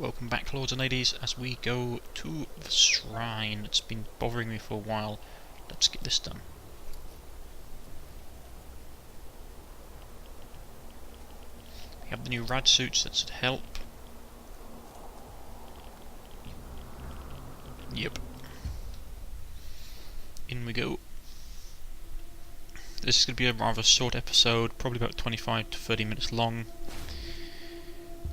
Welcome back, lords and ladies, as we go to the shrine. It's been bothering me for a while. Let's get this done. We have the new rad suits, that should help. Yep. In we go. This is going to be a rather short episode, probably about 25 to 30 minutes long.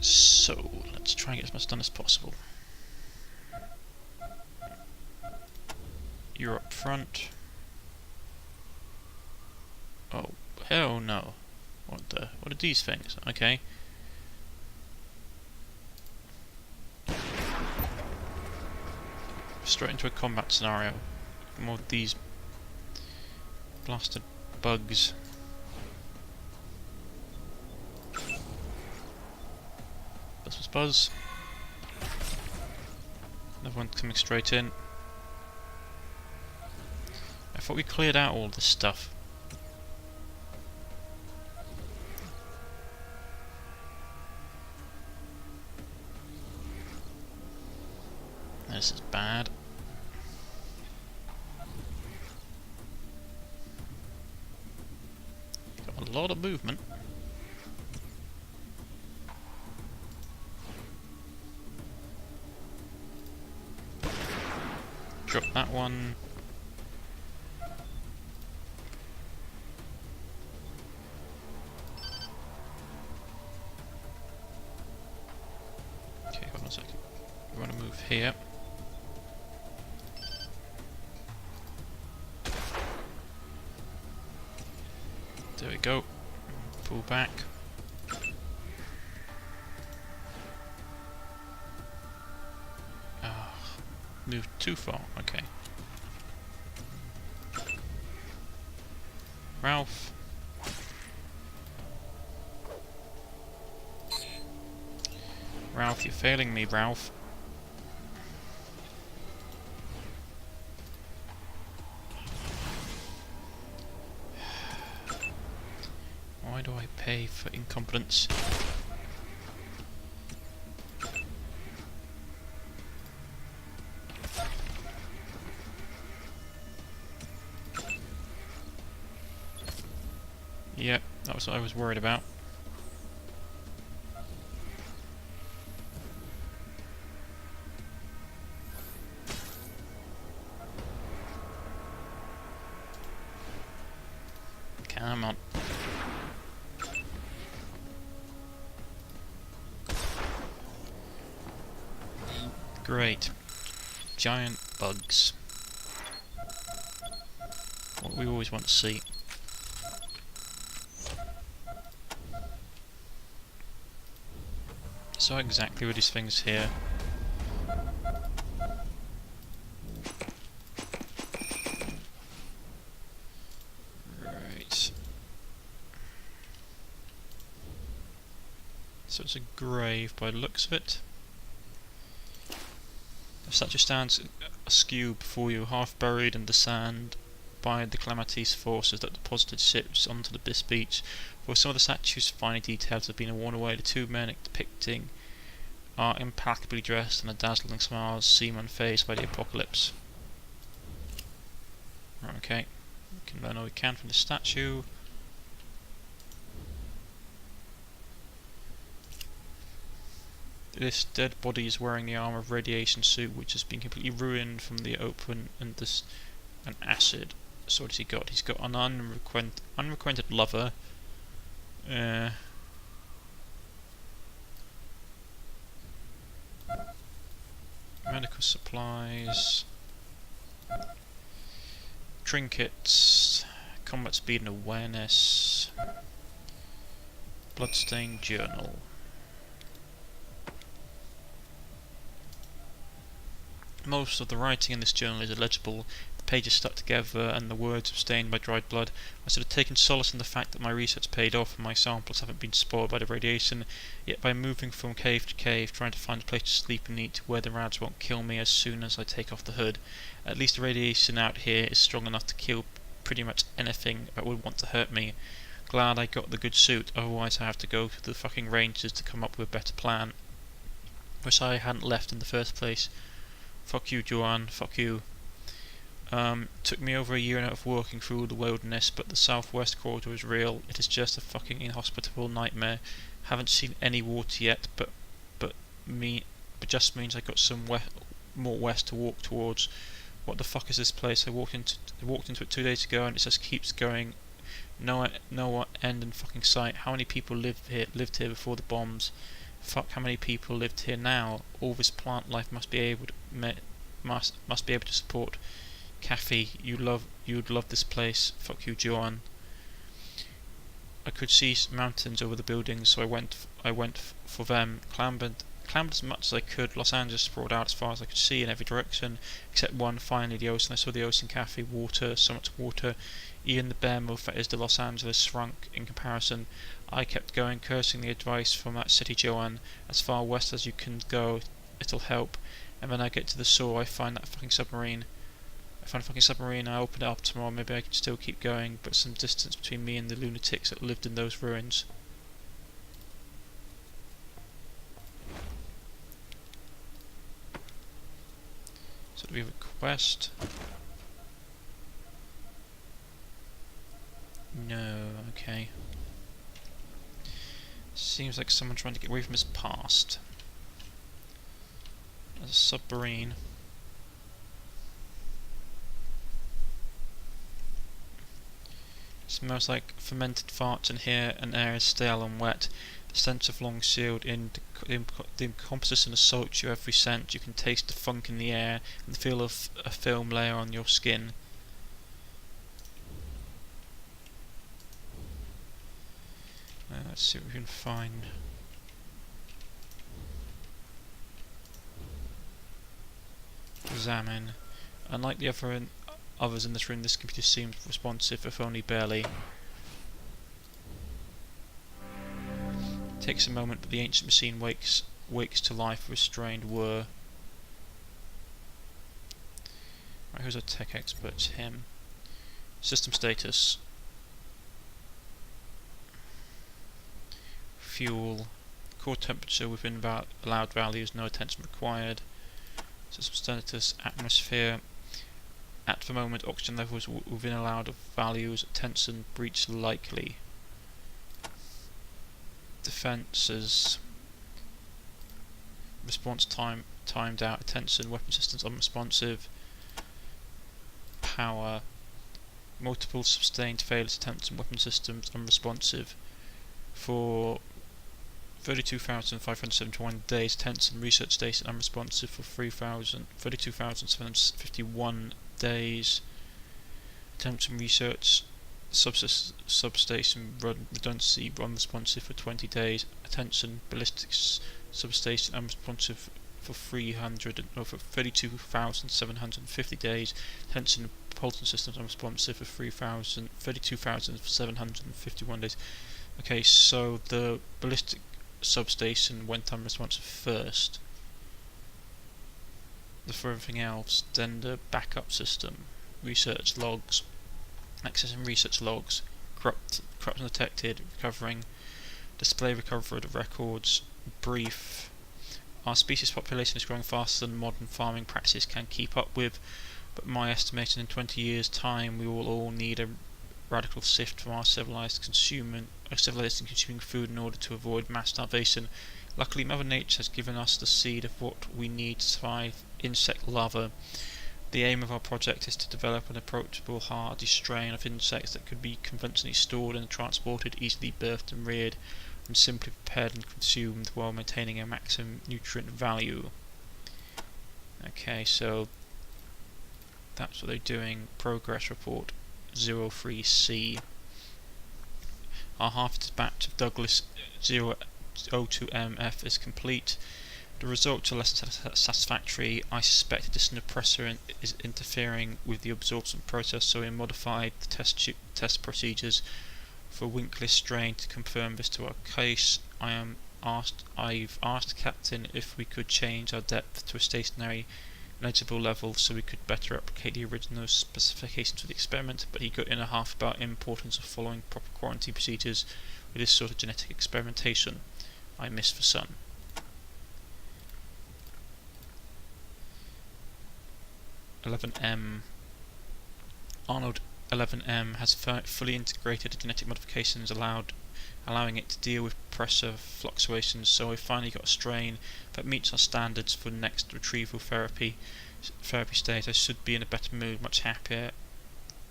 So, let's try and get as much done as possible. You're up front. Oh, hell no. What are these things? Okay. Straight into a combat scenario. More of these blasted bugs. Buzz. Another one coming straight in. I thought we cleared out all this stuff. This is bad. Got a lot of movement. Drop that one. Okay, hold on a second. We want to move here. There we go. Pull back. Moved too far, okay. Ralph. Ralph, you're failing me, Ralph. Why do I pay for incompetence? Yep, that was what I was worried about. Come on. Great. Giant bugs. What we always want to see. So exactly with these things here. Right. So it's a grave by the looks of it. The statue stands askew before you, half buried in the sand by the calamity's forces that deposited ships onto this beach. For some of the statue's finer details have been worn away, the two men depicting are impeccably dressed and the dazzling smiles seem unfazed by the apocalypse. Okay, we can learn all we can from the statue. This dead body is wearing the armour of radiation suit, which has been completely ruined from the open and acid. So what has he got? He's got an unrequited lover. Medical supplies. Trinkets. Combat speed and awareness. Bloodstained journal. Most of the writing in this journal is illegible. The pages stuck together and the words are stained by dried blood. I should have taken solace in the fact that my research paid off and my samples haven't been spoiled by the radiation, yet by moving from cave to cave, trying to find a place to sleep and eat where the rads won't kill me as soon as I take off the hood. At least the radiation out here is strong enough to kill pretty much anything that would want to hurt me. Glad I got the good suit, otherwise I have to go to the fucking rangers to come up with a better plan. which I hadn't left in the first place. Fuck you, Joanne, fuck you. Took me over a year and a half of working through the wilderness, but the southwest corridor is real. It is just a fucking inhospitable nightmare. Haven't seen any water yet, but just means I got some more west to walk towards. What the fuck is this place? I walked into it 2 days ago, and it just keeps going. No end in fucking sight. How many people lived here before the bombs? Fuck, how many people lived here now? All this plant life must be able to support. Kathy, you'd love this place. Fuck you, Joanne. I could see mountains over the buildings, so I went for them. Clambered as much as I could. Los Angeles sprawled out as far as I could see in every direction, except one. Finally, the ocean. I saw the ocean. Kathy, water, so much water. Even the behemoth that is the Los Angeles shrunk in comparison. I kept going, cursing the advice from that city, Joanne. As far west as you can go, it'll help. And when I get to the shore, I find that fucking submarine. I open it up tomorrow. Maybe I can still keep going, but some distance between me and the lunatics that lived in those ruins. So do we have a quest? No, okay. Seems like someone trying to get away from his past. There's a submarine. Smells like fermented farts in here, and air is stale and wet. The stench of long sealed in decomposition assaults you every scent. You can taste the funk in the air and the feel of a film layer on your skin. Let's see what we can find. Examine. Unlike the others in this room, this computer seems responsive, if only barely. Takes a moment, but the ancient machine wakes to life, restrained whir. Right, who's a tech expert? It's him. System status. Fuel. Core temperature within allowed values, no attention required. System status. Atmosphere. At the moment, oxygen levels within allowed values. Attention breach likely. Defenses. Response time timed out. Attention. Weapon systems unresponsive. Power. Multiple sustained failures. Attention. Weapon systems unresponsive. For 32,571 days, Attention research station unresponsive for 32,751 days. Attention research substation redundancy unresponsive for 20 days. Attention ballistics substation unresponsive for 32,750 days. Attention propulsion systems unresponsive for 32,751 days. Okay, so the ballistic substation went unresponsive first. For everything else, then the backup system, research logs, accessing research logs, corruption detected, recovering, display recovered records, brief. Our species population is growing faster than modern farming practices can keep up with, but my estimation in 20 years' time we will all need a radical shift from our civilized and consuming food in order to avoid mass starvation. Luckily, Mother Nature has given us the seed of what we need to survive: insect larvae. The aim of our project is to develop an approachable, hardy strain of insects that could be conventionally stored and transported, easily birthed and reared, and simply prepared and consumed while maintaining a maximum nutrient value. Okay, so that's what they're doing. Progress report 03C. Our harvested batch of Douglas 002MF is complete. The results are less than satisfactory. I suspect a distant oppressor is interfering with the absorption process, so we modified the test procedures for Winkless strain to confirm this to our case. I've asked Captain if we could change our depth to a stationary legible level so we could better replicate the original specifications of the experiment, but he got in a half about importance of following proper quarantine procedures with this sort of genetic experimentation. I miss the sun. 11M. Arnold 11M has fully integrated genetic modifications allowing it to deal with pressure fluctuations, so we've finally got a strain that meets our standards for next retrieval therapy stage. I should be in a better mood, much happier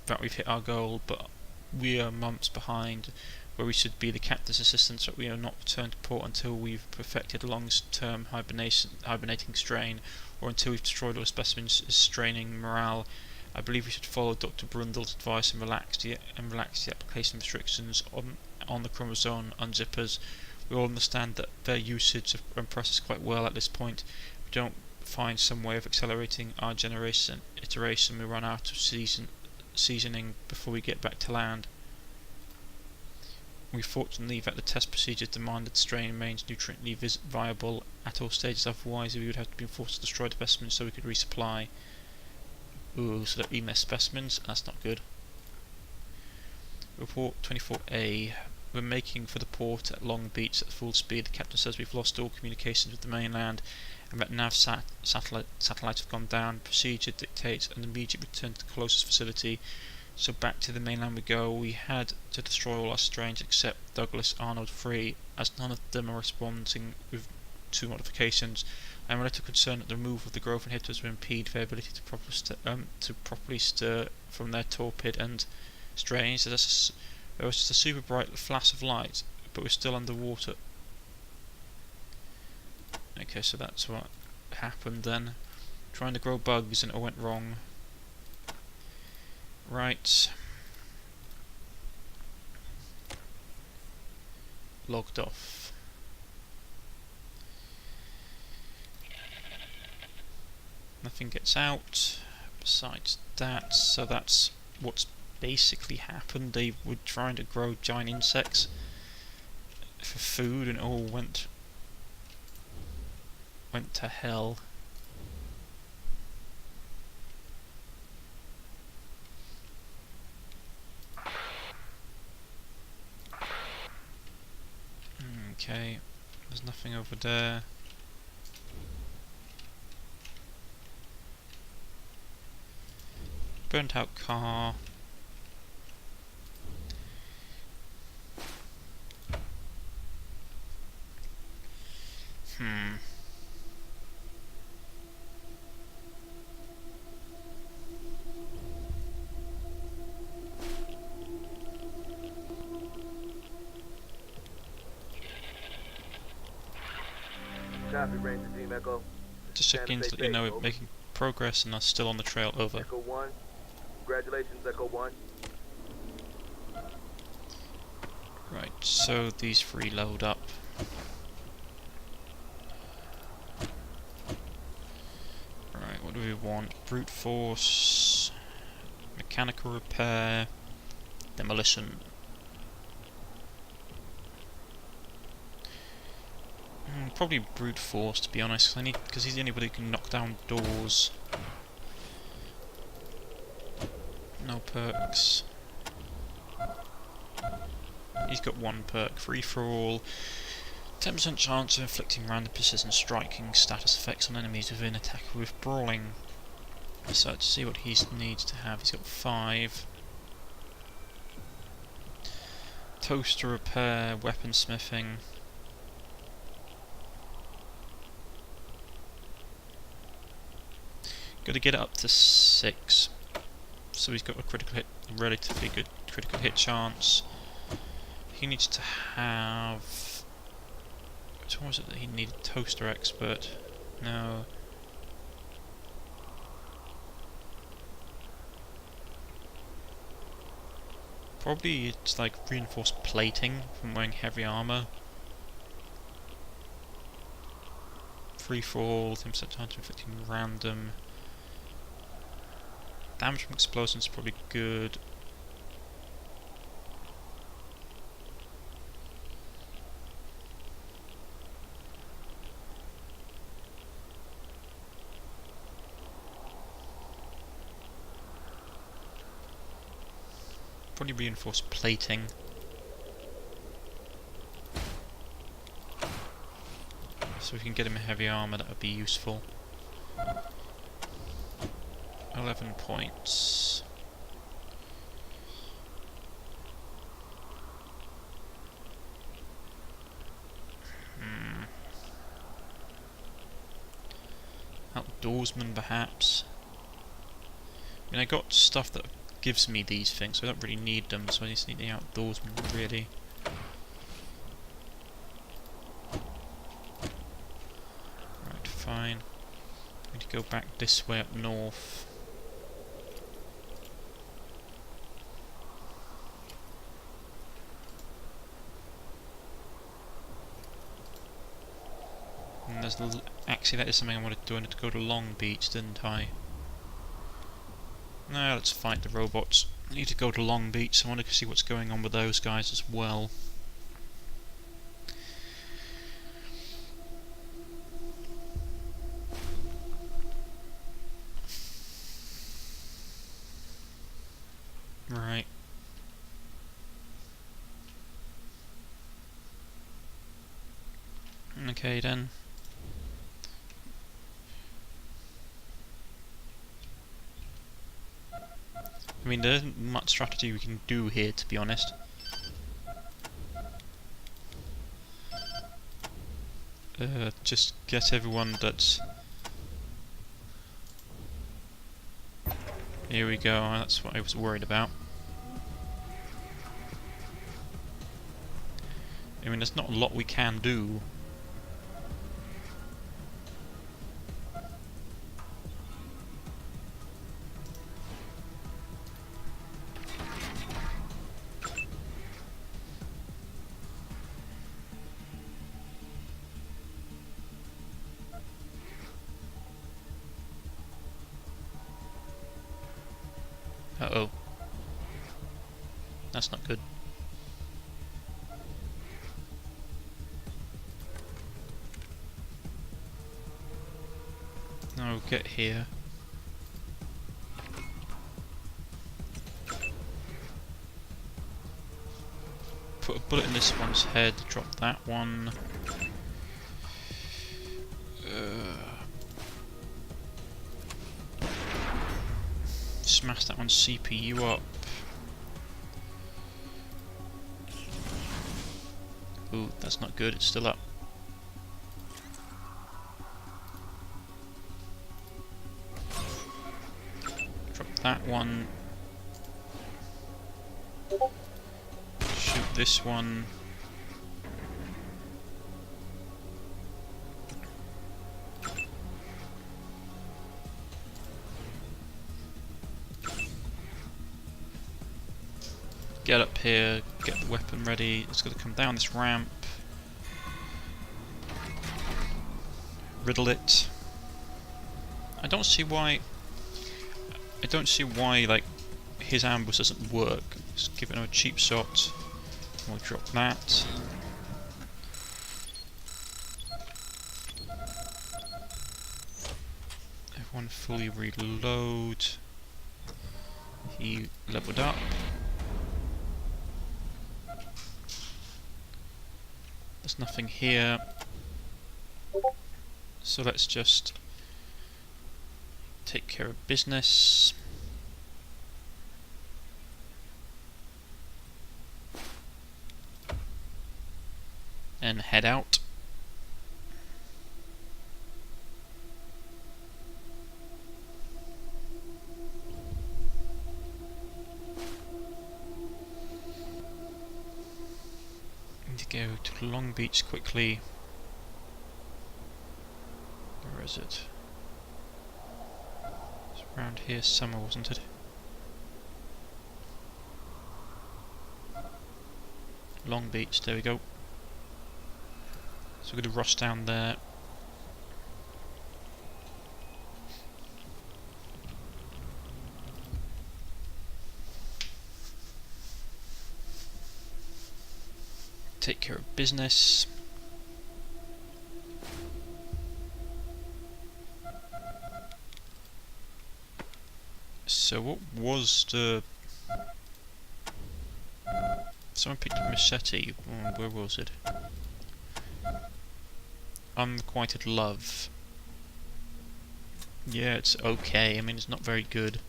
that we've hit our goal, but we are months behind where we should be. The captain's assistants that we are not returned to port until we've perfected a long-term hibernating strain, or until we've destroyed all the specimens, is straining morale. I believe we should follow Dr. Brundle's advice and relax the application restrictions on the chromosome unzippers. We all understand that their usage impresses quite well at this point. If we don't find some way of accelerating our iteration, we run out of seasoning before we get back to land. We fortunately that the test procedures demand that the strain remains nutriently viable at all stages, otherwise we would have to be forced to destroy the specimens so we could resupply. Ooh, so that we missed specimens, that's not good. Report 24A. We're making for the port at Long Beach at full speed. The captain says we've lost all communications with the mainland and that nav satellites have gone down. Procedure dictates an immediate return to the closest facility. So back to the mainland we go. We had to destroy all our strains except Douglas Arnold 3, as none of them are responding with 2 modifications. I am a little concerned that the removal of the growth inhibitors will impede their ability to properly stir from their torpid and strains. There was just a super bright flash of light, but we're still underwater. Okay, so that's what happened then. Trying to grow bugs and it all went wrong. Right. Logged off. Nothing gets out besides that, so that's what's basically happened. They were trying to grow giant insects for food and it all went to hell. Okay, there's nothing over there. Burnt out car. Copy, Ranger Team Echo. Just checking to let you know we're making progress and are still on the trail. Over. Echo 1. Congratulations, Echo 1. Right, so these 3 load up. Right, what do we want? Brute force, mechanical repair, demolition. Probably brute force, to be honest, because he's the only one who can knock down doors. No perks. He's got 1 perk, free for all. 10% chance of inflicting random precision striking status effects on enemies within attack with brawling. So let's see what he needs to have. He's got 5. Toaster repair, weaponsmithing. Got to get it up to 6. So he's got a critical hit, relatively good critical hit chance. He needs to have... Which one was it that he needed? Toaster expert. No. Probably it's like reinforced plating from wearing heavy armor. Free for all, 10% chance of inflicting random. Damage from explosions is probably good. Probably reinforced plating. So we can get him a heavy armor, that would be useful. 11 points. Outdoorsman, perhaps. I mean, I got stuff that gives me these things, so I don't really need them, so I just need the outdoorsman, really. Right, fine. I need to go back this way up north. And there's actually, that is something I wanted to do. I wanted to go to Long Beach, didn't I? No, let's fight the robots. I need to go to Long Beach, so I wanted to see what's going on with those guys as well. Right. Okay then. I mean, there isn't much strategy we can do here, to be honest. Just get everyone that's... Here we go, that's what I was worried about. I mean, there's not a lot we can do. Uh-oh. That's not good. Now get here. Put a bullet in this one's head, drop that one. Smash that one's CPU up. Ooh, that's not good, it's still up. Drop that one. Shoot this one. Get up here, get the weapon ready. It's going to come down this ramp. Riddle it. I don't see why like his ambush doesn't work. Just give it a cheap shot. We'll drop that. Everyone fully reload. He leveled up. There's nothing here, so let's just take care of business. And head out. Go to Long Beach quickly. Where is it? It's around here somewhere, wasn't it? Long Beach, there we go. So we're going to rush down there. Take care of business. So what was the... Someone picked up machete. Where was it? Unrequited love. Yeah, it's okay. I mean, it's not very good.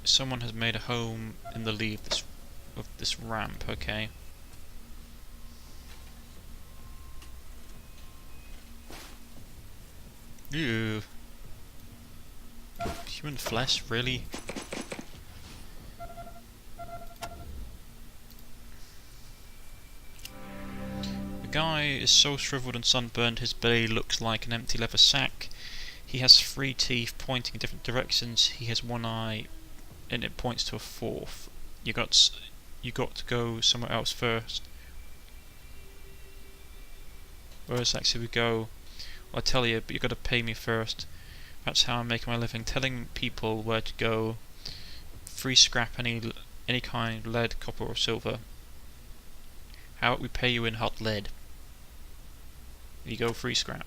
Someone has made a home in the lee of this ramp, okay. Ew. Human flesh, really? The guy is so shriveled and sunburned his belly looks like an empty leather sack. He has 3 teeth pointing in different directions. He has 1 eye and it points to a 4th. You got to go somewhere else first. Where exactly we go? Well, I'll tell you, but you got to pay me first. That's how I'm making my living, telling people where to go. Free scrap any kind, lead, copper or silver. How about we pay you in hot lead? You go free scrap.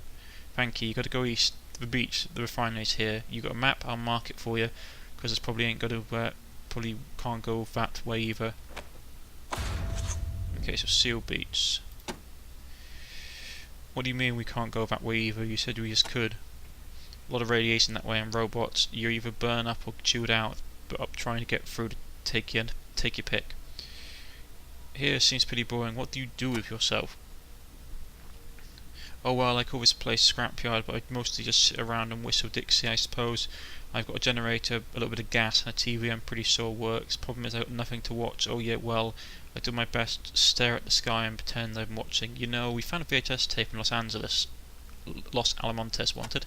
Thank you. You got to go east to the beach. The refinery's here. You got a map? I'll mark it for you, because it's probably ain't got to. Probably can't go that way either. Okay, so Seal Beach. What do you mean we can't go that way either? You said we just could. A lot of radiation that way and robots. You either burn up or chewed out, but up trying to get through to take your pick. Here seems pretty boring. What do you do with yourself? Oh well, I call this place scrapyard, but I mostly just sit around and whistle Dixie, I suppose. I've got a generator, a little bit of gas, and a TV I'm pretty sure works. Problem is I've got nothing to watch. Oh yeah, well, I do my best to stare at the sky and pretend I'm watching. You know, we found a VHS tape in Los Almontes wanted.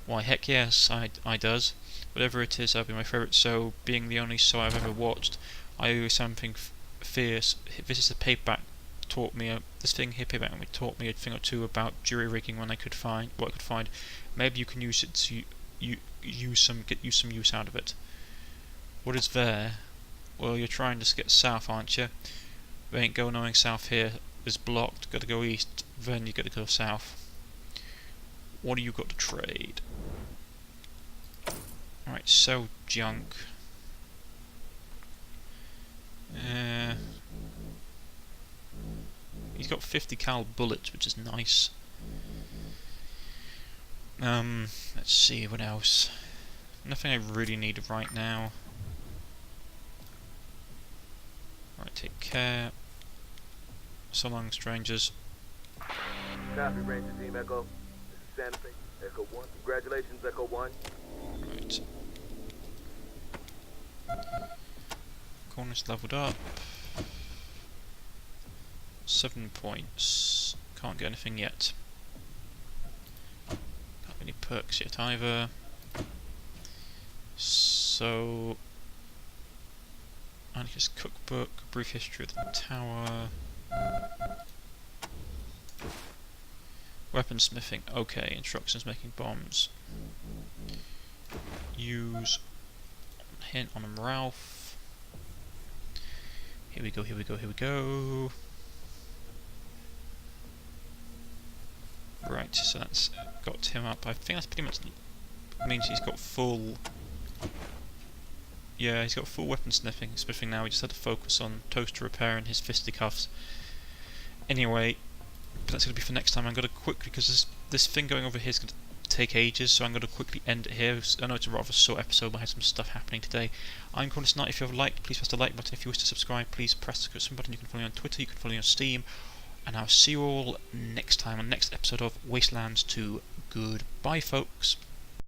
Why, heck yes, I does. Whatever it is, that'll be my favourite show. Being the only show I've ever watched, I owe something fierce. This is the paperback taught me. This thing here, paperback, taught me a thing or two about jury rigging when I could find what I could find. Maybe you can use it to get some use out of it. What is there? Well, you're trying to get south, aren't you? We ain't going knowing south here. It's blocked. Got to go east. Then you got to go south. What do you got to trade? Alright, sell junk. He's got 50 cal bullets, which is nice. Let's see, what else? Nothing I really need right now. Alright, take care. So long, strangers. Copy, Ranger Team Echo. This is Santa Fe, Echo 1. Congratulations, Echo 1. Right. Cornish leveled up. 7 points. Can't get anything yet. Can't get any perks yet either. So, Anarchist Cookbook, Brief History of the Tower. Weaponsmithing, okay. Instructions making bombs. Use hint on Ralph. Here we go, here we go, here we go. Right, so that's got him up. I think that's pretty much means he's got full. Yeah, he's got full weapon sniffing now. We just had to focus on toaster repair and his fisticuffs. Anyway, but that's going to be for next time. I'm going to quickly, because this thing going over here is going to take ages, so I'm going to quickly end it here. I know it's a rather short episode, but I had some stuff happening today. I'm Cornish-Knight. If you have liked, please press the like button. If you wish to subscribe, please press the subscription button. You can follow me on Twitter, you can follow me on Steam, and I'll see you all next time on the next episode of Wasteland 2. Goodbye, folks.